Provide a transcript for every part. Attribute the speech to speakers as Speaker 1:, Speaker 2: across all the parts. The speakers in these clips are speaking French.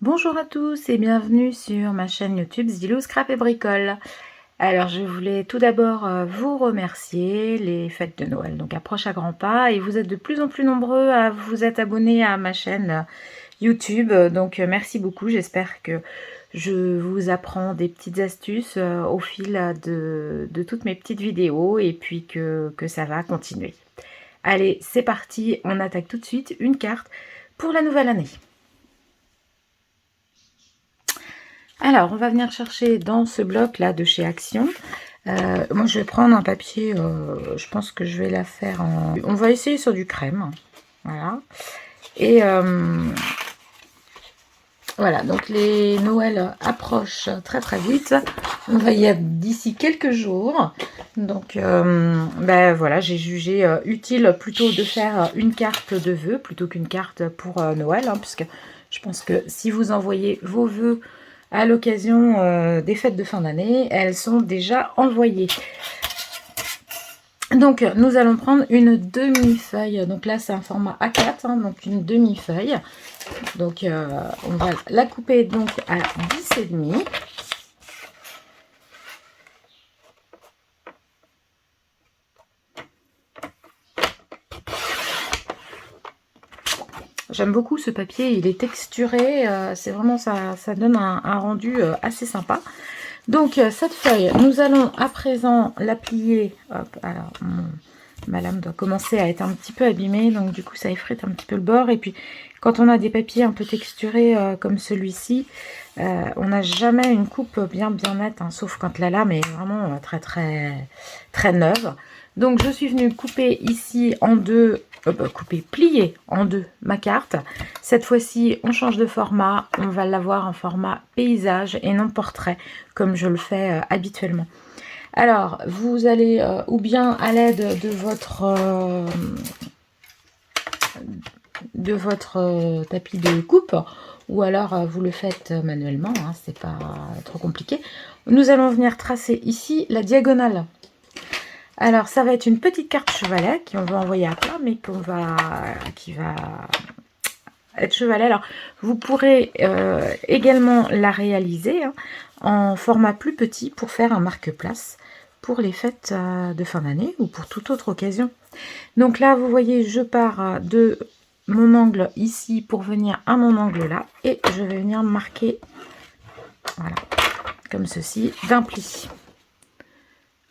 Speaker 1: Bonjour à tous et bienvenue sur ma chaîne YouTube Zilou Scrap et Bricole. Alors je voulais tout d'abord vous remercier, les fêtes de Noël donc approchent à grands pas et vous êtes de plus en plus nombreux à vous être abonnés à ma chaîne YouTube, donc merci beaucoup. J'espère que je vous apprends des petites astuces au fil de toutes mes petites vidéos et puis que ça va continuer. Allez, c'est parti, on attaque tout de suite une carte pour la nouvelle année. Alors, on va venir chercher dans ce bloc-là de chez Action. Moi, je vais prendre un papier, je pense que je vais la faire en... On va essayer sur du crème, voilà. Et voilà, donc les Noël approchent très très vite. On va y être d'ici quelques jours. Donc, ben voilà, j'ai jugé utile plutôt de faire une carte de vœux plutôt qu'une carte pour Noël, hein, puisque je pense que si vous envoyez vos vœux à l'occasion des fêtes de fin d'année, elles sont déjà envoyées. Donc, nous allons prendre une demi-feuille. Donc là, c'est un format A4, hein, donc une demi-feuille. Donc, on va la couper donc à 10,5. J'aime beaucoup ce papier, il est texturé, c'est vraiment ça donne un rendu assez sympa. Donc cette feuille, nous allons à présent la plier. Hop, alors ma lame doit commencer à être un petit peu abîmée, donc du coup ça effrite un petit peu le bord. Et puis quand on a des papiers un peu texturés comme celui-ci, on n'a jamais une coupe bien nette, hein, sauf quand la lame est vraiment très neuve. Donc je suis venue couper ici en deux, plier en deux ma carte. Cette fois-ci, on change de format, on va l'avoir en format paysage et non portrait, comme je le fais habituellement. Alors, vous allez ou bien à l'aide de votre tapis de coupe, ou alors vous le faites manuellement, hein, c'est pas trop compliqué. Nous allons venir tracer ici la diagonale. Alors, ça va être une petite carte chevalet qu'on va envoyer à plat, mais qui va être chevalet. Alors, vous pourrez également la réaliser hein, en format plus petit pour faire un marque-place pour les fêtes de fin d'année ou pour toute autre occasion. Donc là, vous voyez, je pars de mon angle ici pour venir à mon angle là et je vais venir marquer, voilà, comme ceci, d'un pli.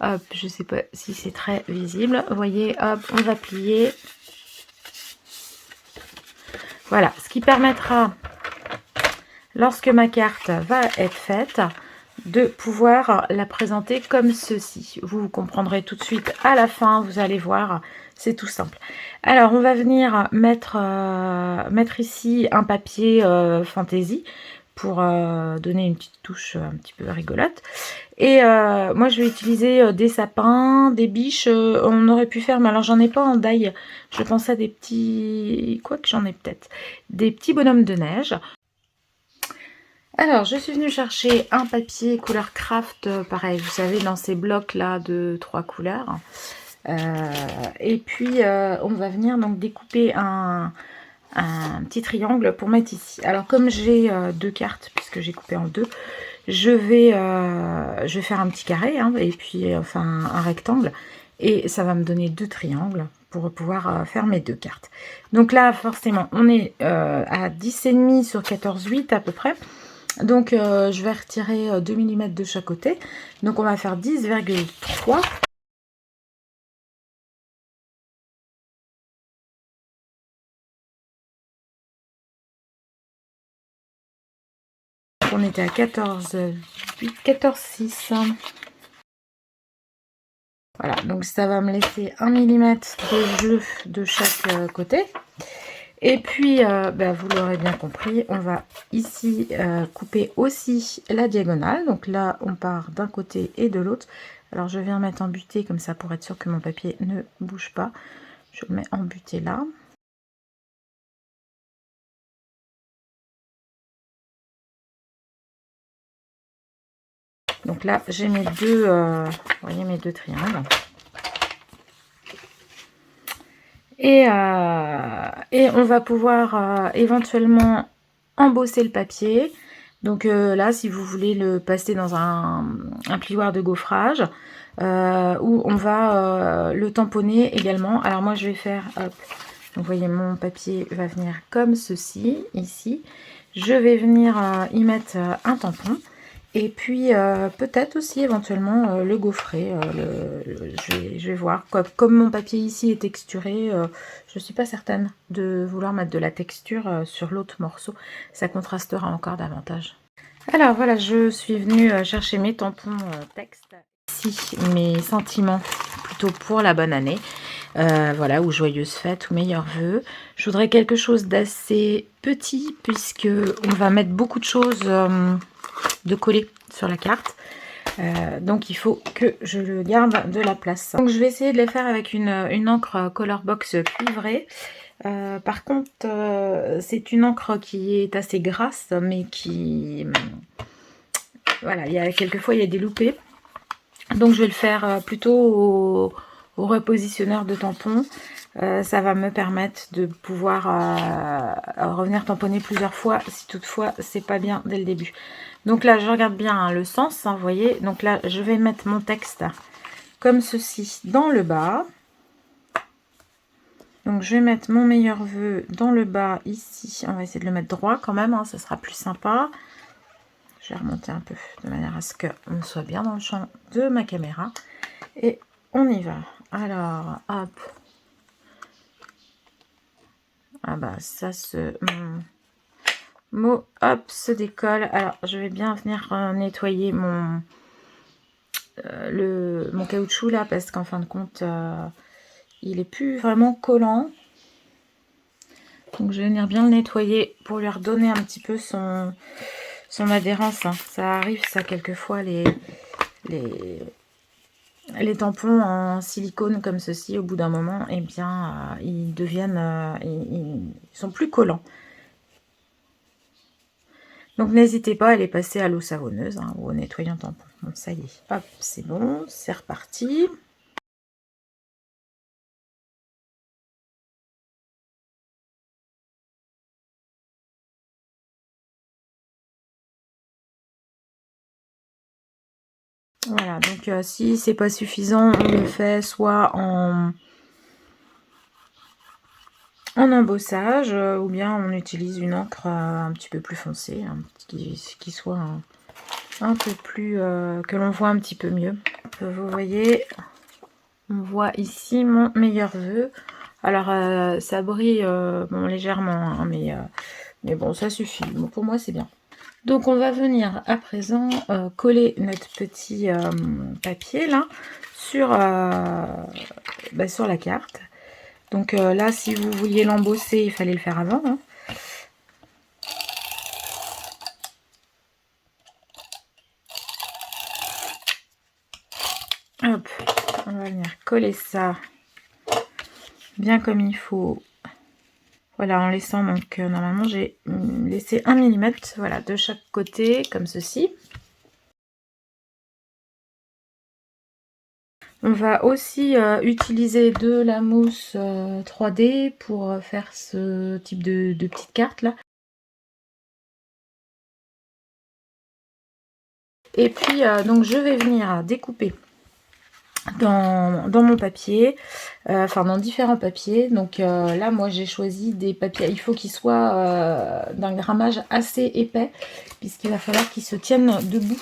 Speaker 1: Hop, je sais pas si c'est très visible. Vous voyez, hop, on va plier. Voilà, ce qui permettra, lorsque ma carte va être faite, de pouvoir la présenter comme ceci. Vous comprendrez tout de suite à la fin, vous allez voir, c'est tout simple. Alors, on va venir mettre ici un papier fantaisie pour donner une petite touche un petit peu rigolote. Et moi, je vais utiliser des sapins, des biches. On aurait pu faire, mais alors j'en ai pas en die. Je pensais à des petits... Quoi que j'en ai peut-être. Des petits bonhommes de neige. Alors, je suis venue chercher un papier couleur craft, pareil, vous savez, dans ces blocs-là de 3 couleurs. Et puis, on va venir donc découper un petit triangle pour mettre ici. Alors, comme j'ai deux cartes, puisque j'ai coupé en deux, je vais faire un petit carré, hein, et puis, enfin, un rectangle. Et ça va me donner deux triangles pour pouvoir faire mes deux cartes. Donc là, forcément, on est à 10,5 sur 14,8 à peu près. Donc, je vais retirer 2 mm de chaque côté. Donc, on va faire 10,3. On était à 14,8, 14,6. Voilà, donc ça va me laisser 1 mm de jeu de chaque côté. Et puis, vous l'aurez bien compris, on va ici couper aussi la diagonale. Donc là, on part d'un côté et de l'autre. Alors, je viens mettre en butée comme ça pour être sûr que mon papier ne bouge pas. Je le mets en butée là. Donc là, j'ai mes deux, vous voyez mes deux triangles. Et on va pouvoir éventuellement embosser le papier. Donc là, si vous voulez le passer dans un plioir de gaufrage, où on va le tamponner également. Alors moi, je vais faire, hop, vous voyez, mon papier va venir comme ceci, ici. Je vais venir y mettre un tampon. Et puis peut-être aussi éventuellement le gaufrer. Je vais voir. Comme mon papier ici est texturé, je ne suis pas certaine de vouloir mettre de la texture sur l'autre morceau. Ça contrastera encore davantage. Alors voilà, je suis venue chercher mes tampons texte. Ici, mes sentiments plutôt pour la bonne année. Voilà, ou joyeuses fêtes, ou meilleurs vœux. Je voudrais quelque chose d'assez petit, puisque on va mettre beaucoup de choses de coller sur la carte. Donc il faut que je le garde de la place. Donc je vais essayer de les faire avec une encre Colorbox cuivrée. Par contre, c'est une encre qui est assez grasse, mais qui... voilà, quelquefois il y a des loupés. Donc je vais le faire plutôt au repositionneur de tampons. Ça va me permettre de pouvoir revenir tamponner plusieurs fois si toutefois c'est pas bien dès le début. Donc là je regarde bien le sens, hein, vous voyez. Donc là je vais mettre mon texte comme ceci dans le bas. Donc je vais mettre mon meilleur vœu dans le bas ici. On va essayer de le mettre droit quand même, hein, ça sera plus sympa. Je vais remonter un peu de manière à ce qu'on soit bien dans le champ de ma caméra. Et on y va. Alors, hop. Ah bah ça se... mot, hop, se décolle. Alors, je vais bien venir nettoyer mon caoutchouc là, parce qu'en fin de compte, il est plus vraiment collant. Donc, je vais venir bien le nettoyer pour lui redonner un petit peu son adhérence. Hein. Ça arrive, ça, quelquefois, les tampons en silicone comme ceci, au bout d'un moment, eh bien, ils deviennent... ils sont plus collants. Donc n'hésitez pas à les passer à l'eau savonneuse, hein, ou au nettoyant tampon. Bon, ça y est, hop, c'est bon, c'est reparti. Voilà, donc si c'est pas suffisant, on le fait soit en embossage, ou bien on utilise une encre un petit peu plus foncée, hein, qui soit un peu plus... que l'on voit un petit peu mieux. Vous voyez, on voit ici mon meilleur vœu. Alors ça brille bon, légèrement, hein, mais bon, ça suffit. Bon, pour moi, c'est bien. Donc on va venir à présent coller notre petit papier là sur la carte. Donc là, si vous vouliez l'embosser, il fallait le faire avant. Hein. Hop, on va venir coller ça bien comme il faut. Voilà, en laissant, donc normalement j'ai laissé 1 mm, voilà, de chaque côté, comme ceci. On va aussi utiliser de la mousse 3D pour faire ce type de petite carte là. Et puis donc je vais venir découper dans mon papier, enfin dans différents papiers. Donc là moi j'ai choisi des papiers, il faut qu'ils soient d'un grammage assez épais, puisqu'il va falloir qu'ils se tiennent debout.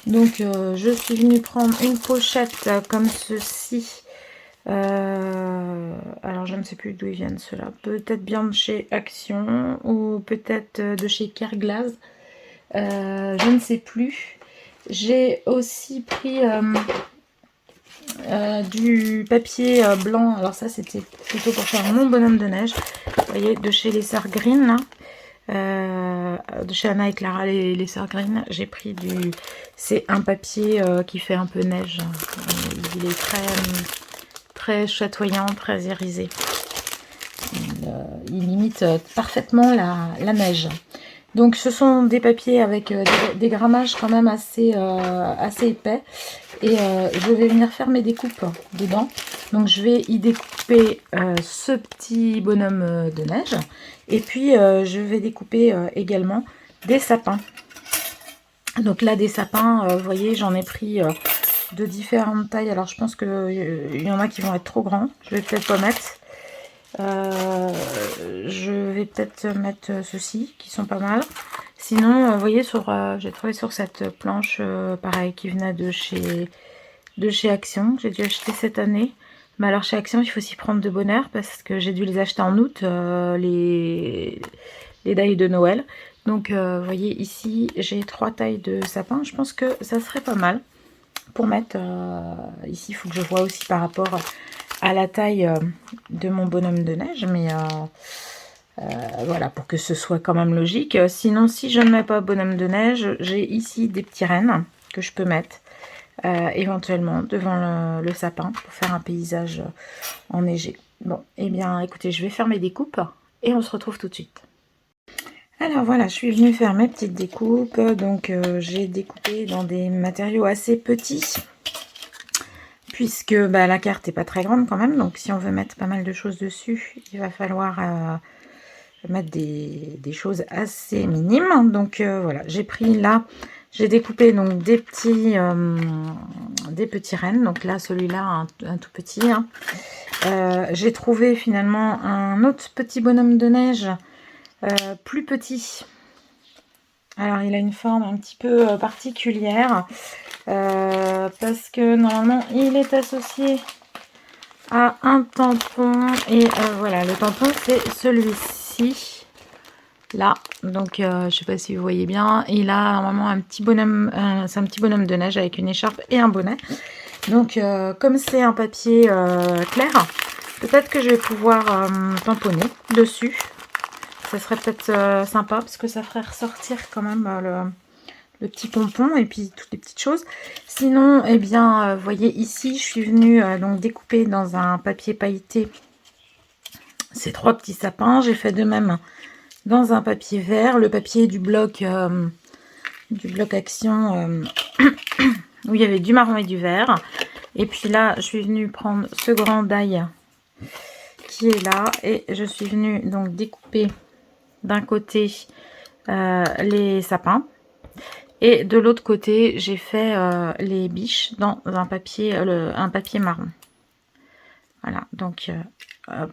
Speaker 1: Donc je suis venue prendre une pochette comme ceci. Alors je ne sais plus d'où ils viennent ceux-là, peut-être bien de chez Action ou peut-être de chez Carglass, je ne sais plus. J'ai aussi pris du papier blanc, alors ça c'était plutôt pour faire mon bonhomme de neige, vous voyez, de chez les Sœurs Green là. De chez Anna et Clara, les Sœurs Green, j'ai pris c'est un papier qui fait un peu neige, il est très chatoyant, très irisé, il imite parfaitement la neige. Donc ce sont des papiers avec des grammages quand même assez épais. et je vais venir faire mes découpes dedans. Donc je vais y découper ce petit bonhomme de neige, et puis je vais découper également des sapins. Donc là, des sapins, vous voyez, j'en ai pris de différentes tailles. Alors je pense qu'il y en a qui vont être trop grands, je vais peut-être pas mettre. Je vais peut-être mettre ceux-ci qui sont pas mal. Sinon, vous voyez, j'ai trouvé sur cette planche, pareil, qui venait de chez Action. J'ai dû acheter cette année. Mais alors chez Action, il faut s'y prendre de bonne heure parce que j'ai dû les acheter en août, les dailles de Noël. Donc, vous voyez, ici, j'ai 3 tailles de sapin. Je pense que ça serait pas mal pour mettre. Ici, il faut que je vois aussi par rapport à la taille de mon bonhomme de neige. Mais voilà, pour que ce soit quand même logique. Sinon, si je ne mets pas bonhomme de neige, j'ai ici des petits rennes que je peux mettre éventuellement devant le sapin pour faire un paysage enneigé. Bon, eh bien, écoutez, je vais faire mes découpes et on se retrouve tout de suite. Alors voilà, je suis venue faire mes petites découpes. Donc j'ai découpé dans des matériaux assez petits, puisque la carte n'est pas très grande quand même. Donc si on veut mettre pas mal de choses dessus, il va falloir mettre des choses assez minimes. Donc voilà, j'ai pris là, j'ai découpé donc des petits rennes. Donc là, celui-là, un tout petit. Hein. J'ai trouvé finalement un autre petit bonhomme de neige plus petit. Alors il a une forme un petit peu particulière parce que normalement il est associé à un tampon et voilà, le tampon c'est celui-ci là. Donc je sais pas si vous voyez bien, il a normalement un petit bonhomme, c'est un petit bonhomme de neige avec une écharpe et un bonnet. Donc comme c'est un papier clair, peut-être que je vais pouvoir tamponner dessus. Ça serait peut-être sympa parce que ça ferait ressortir quand même le petit pompon et puis toutes les petites choses. Sinon, eh bien, vous voyez ici, je suis venue donc découper dans un papier pailleté ces 3 petits sapins. J'ai fait de même dans un papier vert, le papier du bloc Action où il y avait du marron et du vert. Et puis là, je suis venue prendre ce grand die qui est là et je suis venue donc découper d'un côté les sapins et de l'autre côté j'ai fait les biches dans un papier marron. Voilà, donc hop.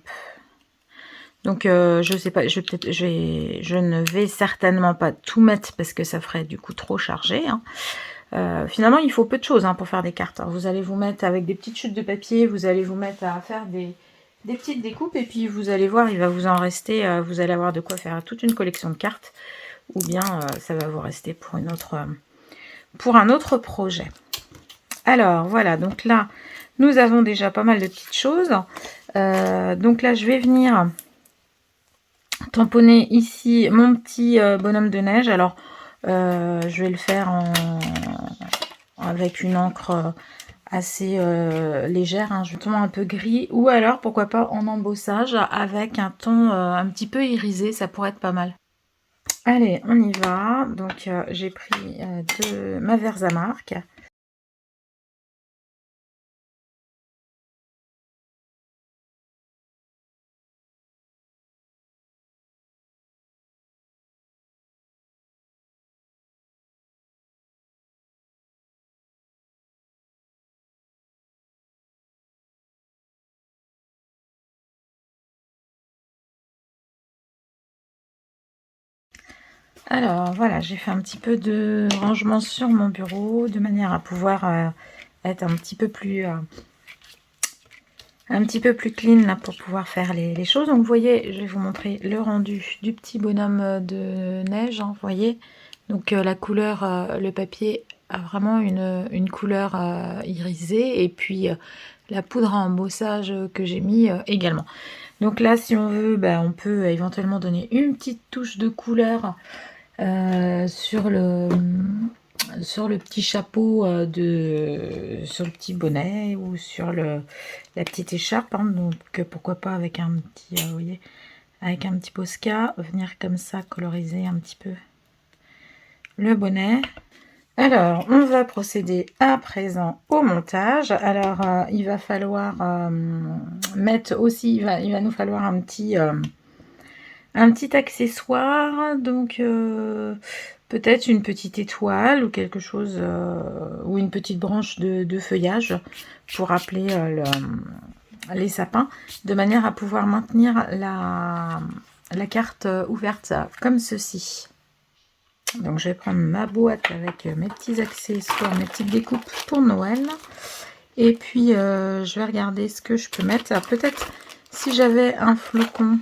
Speaker 1: Donc je sais pas, je ne vais certainement pas tout mettre parce que ça ferait du coup trop chargé. Hein. Finalement il faut peu de choses pour faire des cartes. Alors, vous allez vous mettre avec des petites chutes de papier, vous allez vous mettre à faire des petites découpes et puis vous allez voir, il va vous en rester, vous allez avoir de quoi faire toute une collection de cartes, ou bien ça va vous rester pour un autre projet. Alors voilà, donc là nous avons déjà pas mal de petites choses. Donc là je vais venir tamponner ici mon petit bonhomme de neige. Alors je vais le faire avec une encre assez légère, justement un peu gris, ou alors pourquoi pas en embossage avec un ton un petit peu irisé, ça pourrait être pas mal. Allez, on y va. Donc j'ai pris ma Versamark. Alors voilà, j'ai fait un petit peu de rangement sur mon bureau de manière à pouvoir être un petit peu plus clean là, pour pouvoir faire les choses. Donc vous voyez, je vais vous montrer le rendu du petit bonhomme de neige. Vous voyez, donc la couleur, le papier a vraiment une couleur irisée, et puis la poudre à embossage que j'ai mis également. Donc là, si on veut, on peut éventuellement donner une petite touche de couleur sur le petit chapeau sur le petit bonnet ou sur la petite écharpe. Donc pourquoi pas avec un petit, vous voyez, avec un petit Posca, venir comme ça coloriser un petit peu le bonnet. Alors, on va procéder à présent au montage. Alors, il va falloir mettre aussi, il va nous falloir un petit accessoire, donc peut-être une petite étoile ou quelque chose, ou une petite branche de feuillage pour rappeler les sapins, de manière à pouvoir maintenir la carte ouverte comme ceci. Donc je vais prendre ma boîte avec mes petits accessoires, mes petites découpes pour Noël. Et puis je vais regarder ce que je peux mettre. Peut-être si j'avais un flocon.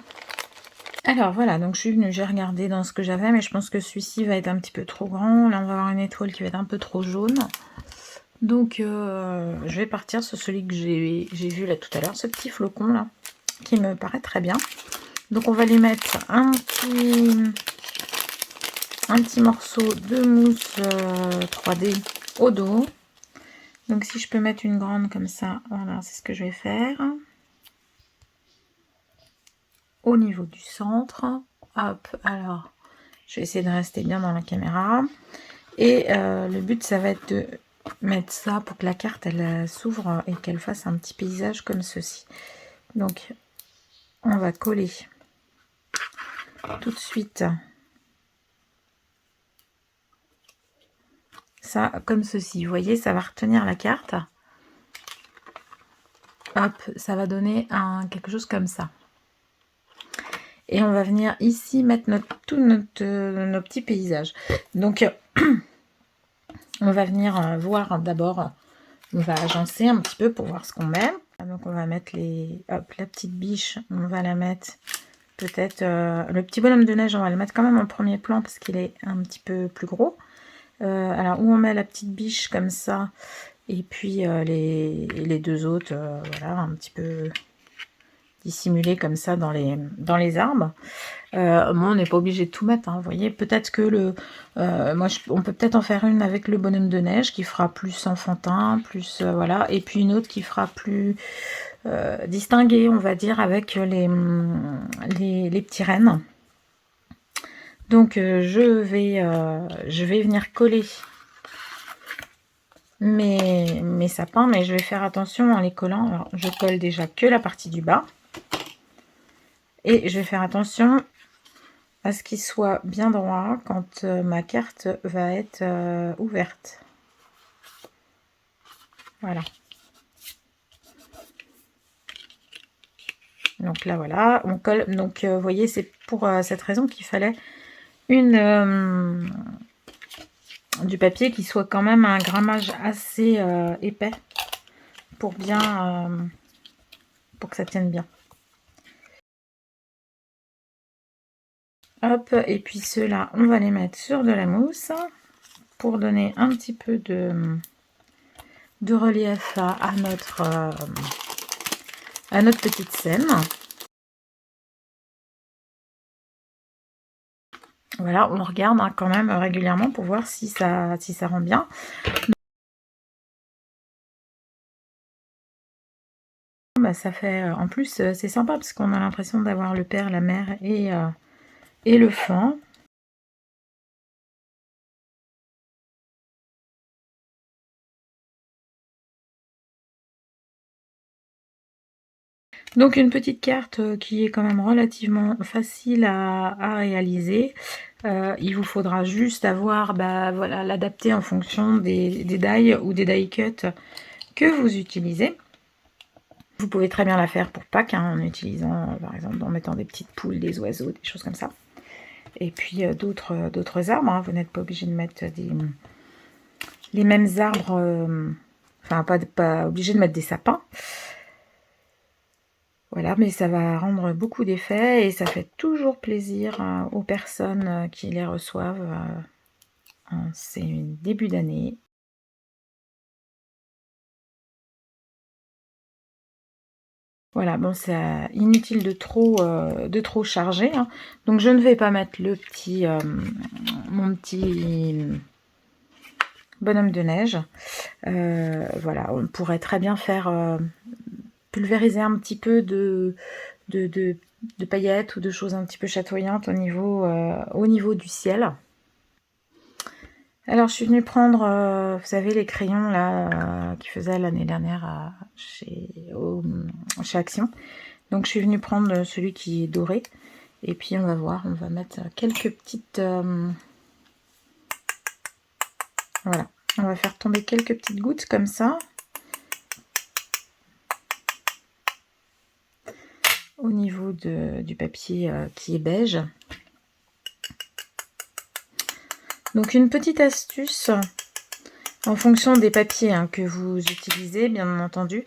Speaker 1: Alors voilà, donc je suis venue, j'ai regardé dans ce que j'avais, mais je pense que celui-ci va être un petit peu trop grand. Là on va avoir une étoile qui va être un peu trop jaune. Donc je vais partir sur celui que j'ai vu là tout à l'heure, ce petit flocon là, qui me paraît très bien. Donc on va lui mettre un petit morceau de mousse 3D au dos. Donc si je peux mettre une grande comme ça, voilà, c'est ce que je vais faire. Au niveau du centre, hop, alors je vais essayer de rester bien dans la caméra. Et le but, ça va être de mettre ça pour que la carte, elle s'ouvre et qu'elle fasse un petit paysage comme ceci. Donc on va coller tout de suite ça comme ceci. Vous voyez, ça va retenir la carte. Hop, ça va donner quelque chose comme ça. Et on va venir ici mettre tous nos petits paysages. Donc, on va venir voir d'abord, on va agencer un petit peu pour voir ce qu'on met. Donc, on va mettre la petite biche, on va la mettre peut-être... le petit bonhomme de neige, on va le mettre quand même en premier plan parce qu'il est un petit peu plus gros. Alors, où on met la petite biche comme ça, et puis les deux autres, voilà, un petit peu dissimulés comme ça dans les arbres. Moi, on n'est pas obligé de tout mettre, hein, vous voyez. Peut-être que on peut peut-être en faire une avec le bonhomme de neige qui fera plus enfantin, plus voilà, et puis une autre qui fera plus distingué, on va dire, avec les petits rennes. Donc je vais venir coller mes sapins, mais je vais faire attention en les collant. Alors, je colle déjà que la partie du bas. Et je vais faire attention à ce qu'il soit bien droit quand ma carte va être ouverte. Voilà. Donc là, voilà, on colle. Donc, vous voyez, c'est pour cette raison qu'il fallait du papier qui soit quand même un grammage assez épais pour bien, pour que ça tienne bien. Hop, et puis ceux-là, on va les mettre sur de la mousse pour donner un petit peu de relief à notre petite scène. Voilà, on regarde hein, quand même régulièrement pour voir si ça rend bien. Bah, ça fait, en plus, c'est sympa parce qu'on a l'impression d'avoir le père, la mère et le fan. Donc une petite carte qui est quand même relativement facile à réaliser. Il vous faudra juste avoir, bah, voilà, l'adapter en fonction des die ou des die cut que vous utilisez. Vous pouvez très bien la faire pour Pâques, hein, en utilisant, par exemple, en mettant des petites poules, des oiseaux, des choses comme ça. Et puis d'autres arbres, hein. Vous n'êtes pas obligé de mettre les mêmes arbres, enfin pas obligé de mettre des sapins. Voilà, mais ça va rendre beaucoup d'effets et ça fait toujours plaisir aux personnes qui les reçoivent en ces débuts d'année. Voilà, bon, c'est inutile de trop charger, hein. Donc je ne vais pas mettre mon petit bonhomme de neige. Voilà, on pourrait très bien faire pulvériser un petit peu de paillettes ou de choses un petit peu chatoyantes au niveau du ciel. Alors, je suis venue prendre, vous savez, les crayons là qui faisaient l'année dernière chez Action. Donc, je suis venue prendre celui qui est doré. Et puis, on va voir, on va mettre quelques petites... voilà, on va faire tomber quelques petites gouttes comme ça. Au niveau du papier qui est beige. Donc une petite astuce en fonction des papiers que vous utilisez, bien entendu.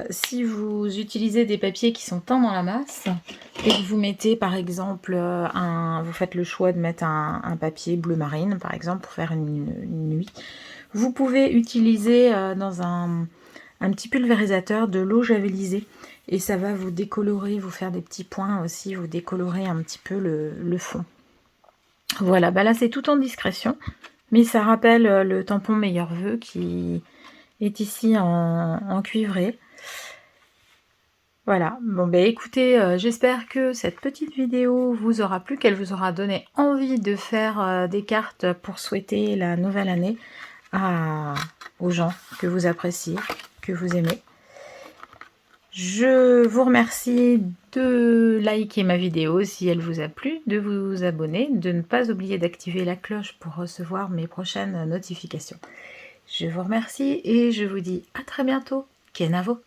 Speaker 1: Si vous utilisez des papiers qui sont teints dans la masse et que vous mettez par exemple vous faites le choix de mettre un papier bleu marine par exemple pour faire une nuit, vous pouvez utiliser dans un petit pulvérisateur de l'eau javelisée et ça va vous décolorer, vous faire des petits points aussi, vous décolorer un petit peu le fond. Voilà, bah là c'est tout en discrétion, mais ça rappelle le tampon Meilleurs Vœux qui est ici en cuivré. Voilà, bon bah écoutez, j'espère que cette petite vidéo vous aura plu, qu'elle vous aura donné envie de faire des cartes pour souhaiter la nouvelle année aux gens que vous appréciez, que vous aimez. Je vous remercie de liker ma vidéo si elle vous a plu, de vous abonner, de ne pas oublier d'activer la cloche pour recevoir mes prochaines notifications. Je vous remercie et je vous dis à très bientôt. Kenavo!